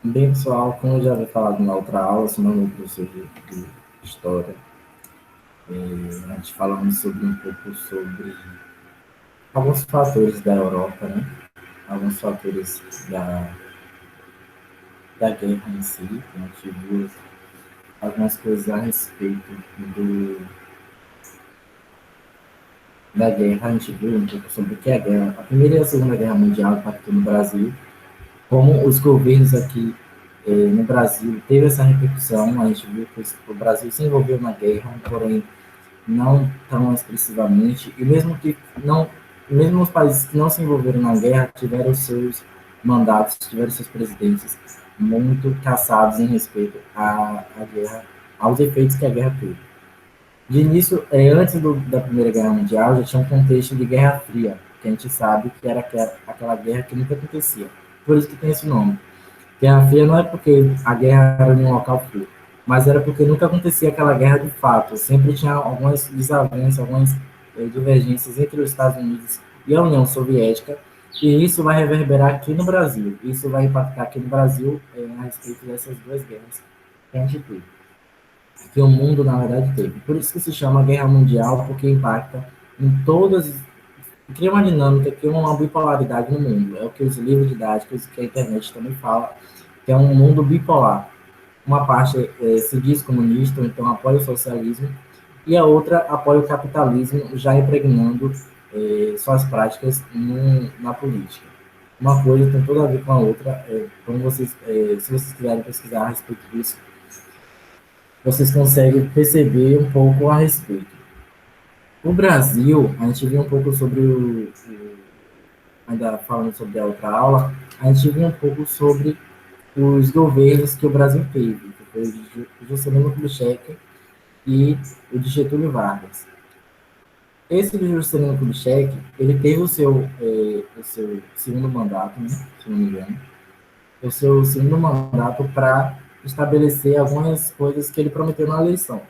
Bem, pessoal, como eu já havia falado na outra aula, sou meu professor de História, a gente falamos sobre um pouco sobre alguns fatores da Europa, né? Alguns fatores da guerra em si, a gente viu algumas coisas a respeito da guerra, a gente viu um pouco sobre o que é a guerra, a Primeira e a Segunda Guerra Mundial impactou no Brasil, como os governos aqui no Brasil teve essa repercussão, a gente viu que o Brasil se envolveu na guerra, porém não tão expressivamente, e mesmo que não, mesmo os países que não se envolveram na guerra tiveram seus mandatos, tiveram seus presidentes muito caçados em respeito à guerra, aos efeitos que a guerra teve. De início, antes da Primeira Guerra Mundial, já tinha um contexto de Guerra Fria, que a gente sabe que era aquela guerra que nunca acontecia. Por isso que tem esse nome. Guerra Fria não é porque a guerra era em um local frio, mas era porque nunca acontecia aquela guerra de fato. Sempre tinha algumas desavenças, algumas divergências entre os Estados Unidos e a União Soviética, e isso vai reverberar aqui no Brasil. Isso vai impactar aqui no Brasil a respeito dessas duas guerras que a gente teve, que o mundo, na verdade, teve. Por isso que se chama Guerra Mundial, porque impacta em todas, cria uma dinâmica, cria uma bipolaridade no mundo. É o que os livros didáticos, que a internet também fala, que é um mundo bipolar. Uma parte se diz comunista, ou então apoia o socialismo, e a outra apoia o capitalismo, já impregnando suas práticas na política. Uma coisa tem tudo a ver com a outra. Como vocês, se vocês quiserem pesquisar a respeito disso, vocês conseguem perceber um pouco a respeito. O Brasil, a gente viu um pouco sobre ainda falando sobre a outra aula, a gente viu um pouco sobre os governos que o Brasil teve, que foi o de Juscelino Kubitschek e o de Getúlio Vargas. Esse de Juscelino Kubitschek, ele teve o seu segundo mandato, né, se não me engano, o seu segundo mandato para estabelecer algumas coisas que ele prometeu na eleição.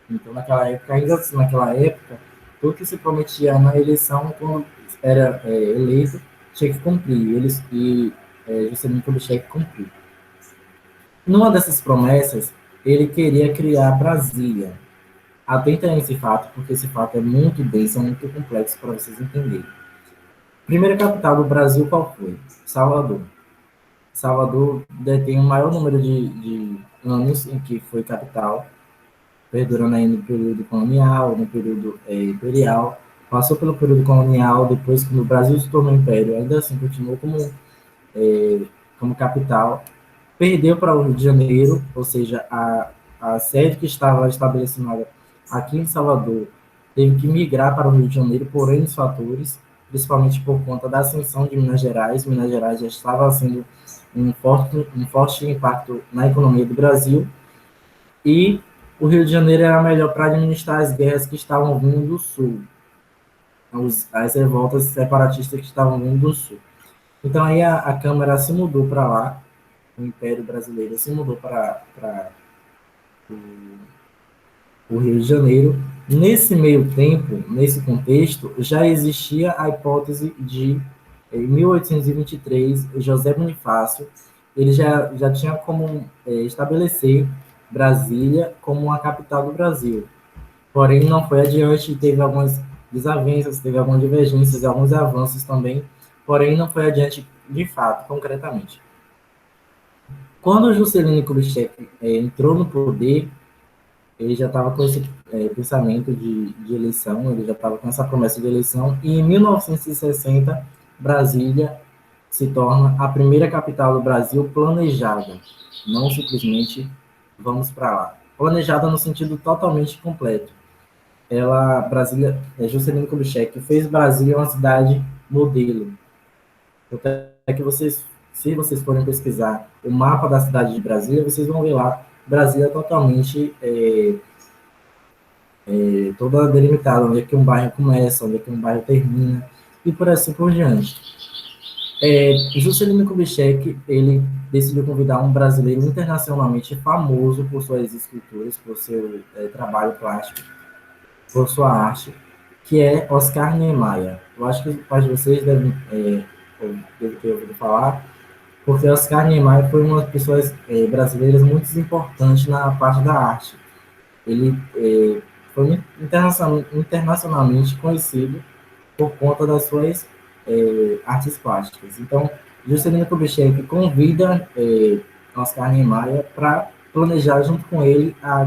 Então, naquela época, ainda assim, naquela época, tudo que se prometia na eleição, quando era eleito, tinha que cumprir. Juscelino Kubitschek cumpriu. Numa dessas promessas, ele queria criar Brasília. Atenta a esse fato, porque esse fato é muito denso, é muito complexo para vocês entenderem. Primeira capital do Brasil, qual foi? Salvador. Salvador detém o maior número de anos em que foi capital, perdurando aí no período colonial, no período imperial. Passou pelo período colonial, depois, quando o Brasil se tornou império, ainda assim continuou como capital. Perdeu para o Rio de Janeiro, ou seja, a sede que estava estabelecida aqui em Salvador teve que migrar para o Rio de Janeiro por N fatores, principalmente por conta da ascensão de Minas Gerais. Minas Gerais já estava sendo um forte impacto na economia do Brasil, e o Rio de Janeiro era melhor para administrar as guerras que estavam vindo do Sul, as revoltas separatistas que estavam vindo do Sul. Então aí a Câmara se mudou para lá, o Império Brasileiro se mudou para o Rio de Janeiro. Nesse meio tempo, nesse contexto, já existia a hipótese de, em 1823, José Bonifácio, ele já tinha como estabelecer Brasília como uma capital do Brasil. Porém, não foi adiante, teve algumas desavenças, teve algumas divergências, alguns avanços também, porém não foi adiante de fato, concretamente. Quando o Juscelino Kubitschek entrou no poder, ele já estava com esse pensamento de eleição, ele já estava com essa promessa de eleição, e em 1960, Brasília se torna a primeira capital do Brasil planejada, não simplesmente vamos para lá. Planejada no sentido totalmente completo. Brasília, Juscelino Kubitschek fez Brasília uma cidade modelo. É que vocês, se vocês forem pesquisar o mapa da cidade de Brasília, vocês vão ver lá Brasília totalmente toda delimitada, onde é que um bairro começa, onde é que um bairro termina, e por assim por diante. Juscelino Kubitschek, ele decidiu convidar um brasileiro internacionalmente famoso por suas esculturas, por seu trabalho plástico, por sua arte, que é Oscar Niemeyer. Eu acho que os pais de vocês devem ter ouvido falar. porque Oscar Niemeyer foi uma das pessoas brasileiras muito importantes na parte da arte. Ele foi internacionalmente conhecido por conta das suas artes plásticas. Então, Juscelino Kubitschek convida Oscar Niemeyer para planejar junto com ele a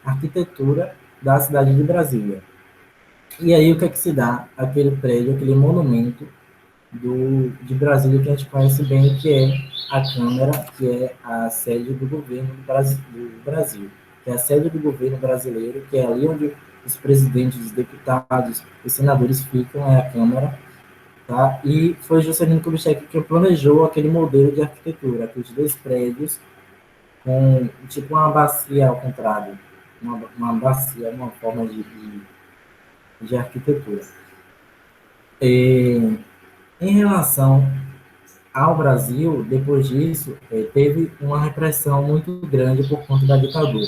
arquitetura da cidade de Brasília. E aí o que é que se dá? Aquele prédio, aquele monumento de Brasília que a gente conhece bem, que é a Câmara, que é a sede do governo do Brasil, que é a sede do governo brasileiro, que é ali onde os presidentes, os deputados, os senadores ficam, é a Câmara, tá? E foi Juscelino Kubitschek que planejou aquele modelo de arquitetura, aqueles dois prédios com tipo uma bacia ao contrário, uma bacia, uma forma de arquitetura. E, em relação ao Brasil, depois disso, teve uma repressão muito grande por conta da ditadura.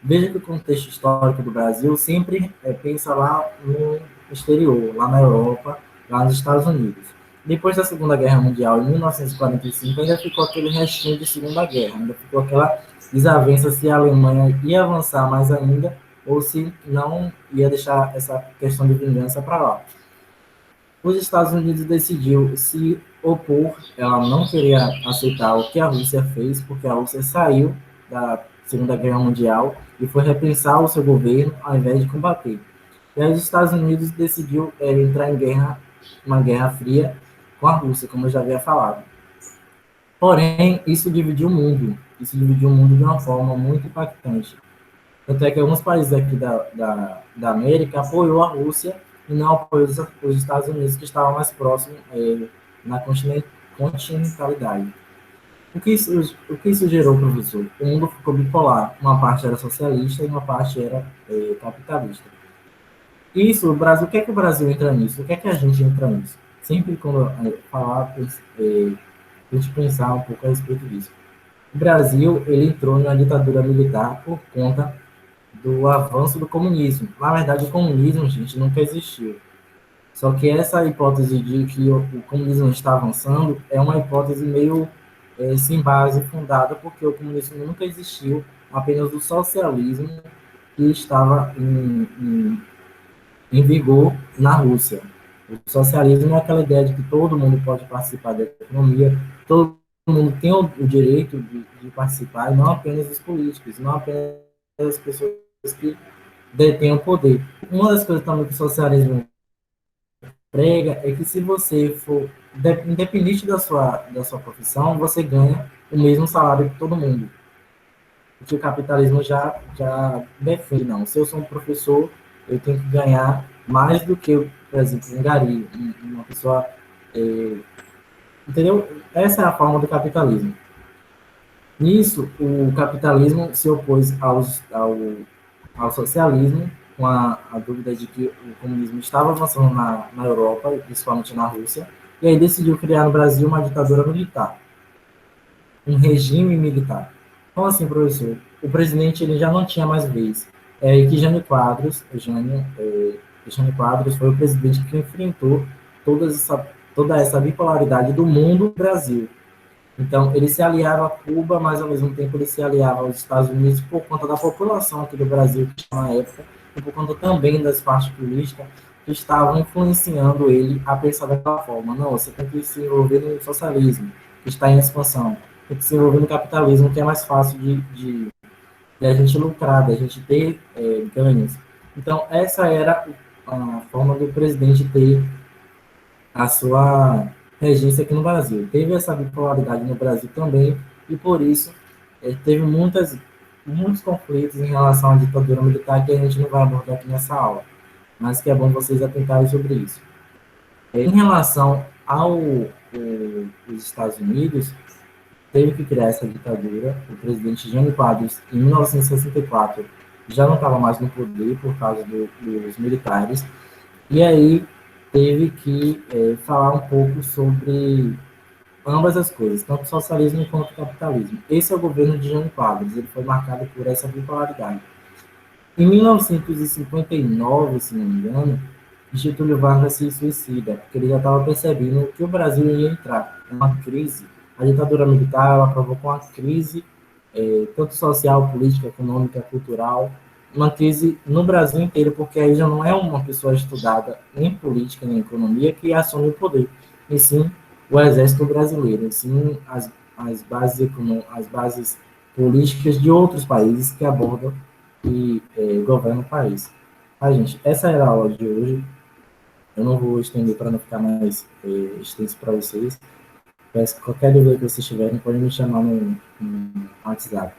Veja que o contexto histórico do Brasil sempre pensa lá no exterior, lá na Europa, lá nos Estados Unidos. Depois da Segunda Guerra Mundial, em 1945, ainda ficou aquele restinho de Segunda Guerra, ainda ficou aquela desavença se a Alemanha ia avançar mais ainda ou se não ia deixar essa questão de vingança para lá. Os Estados Unidos decidiu se opor, ela não queria aceitar o que a Rússia fez, porque a Rússia saiu da Segunda Guerra Mundial e foi repensar o seu governo ao invés de combater. E aí os Estados Unidos decidiu entrar em guerra, uma guerra fria com a Rússia, como eu já havia falado. Porém, isso dividiu o mundo de uma forma muito impactante. Tanto é que alguns países aqui da América apoiou a Rússia e não apoiou os Estados Unidos, que estavam mais próximos na continentalidade. O que isso gerou, professor? O mundo ficou bipolar. Uma parte era socialista e uma parte era capitalista. Isso, o Brasil, o que é que o Brasil entra nisso? O que é que a gente entra nisso? Sempre quando falar, a gente pensar um pouco a respeito disso. O Brasil, ele entrou na ditadura militar por conta do avanço do comunismo. Na verdade, o comunismo, gente, nunca existiu. Só que essa hipótese de que o comunismo está avançando é uma hipótese meio sem base fundada, porque o comunismo nunca existiu, apenas o socialismo que estava em vigor na Rússia. O socialismo é aquela ideia de que todo mundo pode participar da economia, todo mundo tem o direito de participar, e não apenas os políticos, não apenas as pessoas que detêm o poder. Uma das coisas também que o socialismo prega é que se você for, independente da sua profissão, você ganha o mesmo salário que todo mundo. O que o capitalismo já defende, não. Se eu sou um professor, eu tenho que ganhar mais do que, por exemplo, um gari, uma pessoa... entendeu? Essa é a forma do capitalismo. Nisso, o capitalismo se opôs ao socialismo, com a dúvida de que o comunismo estava avançando na Europa, e principalmente na Rússia, e aí decidiu criar no Brasil uma ditadura militar, um regime militar. Então, assim, professor, o presidente ele já não tinha mais vez. E que Jânio Quadros foi o presidente que enfrentou toda essa bipolaridade do mundo do Brasil. Então, ele se aliava a Cuba, mas ao mesmo tempo ele se aliava aos Estados Unidos por conta da população aqui do Brasil que estava na época, e por conta também das partes políticas que estavam influenciando ele a pensar daquela forma. Não, você tem que se envolver no socialismo, que está em expansão. Tem que se envolver no capitalismo, que é mais fácil de a gente lucrar, da gente ter ganhos. Então, essa era a forma do presidente ter a sua regência aqui no Brasil. Teve essa bipolaridade no Brasil também, e por isso teve muitos conflitos em relação à ditadura militar que a gente não vai abordar aqui nessa aula, mas que é bom vocês atentarem sobre isso. Em relação os Estados Unidos, teve que criar essa ditadura. O presidente Jânio Quadros, em 1964, já não estava mais no poder por causa dos militares, e aí teve que falar um pouco sobre ambas as coisas, tanto o socialismo quanto o capitalismo. Esse é o governo de Jânio Quadros, ele foi marcado por essa bipolaridade. Em 1959, se não me engano, Getúlio Vargas se suicida, porque ele já estava percebendo que o Brasil ia entrar em uma crise a ditadura militar ela provocou uma crise, tanto social, política, econômica, cultural, uma crise no Brasil inteiro, porque aí já não é uma pessoa estudada em política, nem em economia, que assume o poder, e sim o exército brasileiro, e sim as bases políticas de outros países que abordam e governam o país. Ah, gente, essa era a aula de hoje. Eu não vou estender para não ficar mais extenso para vocês. Peço que qualquer dúvida que vocês tiverem, podem me chamar no WhatsApp.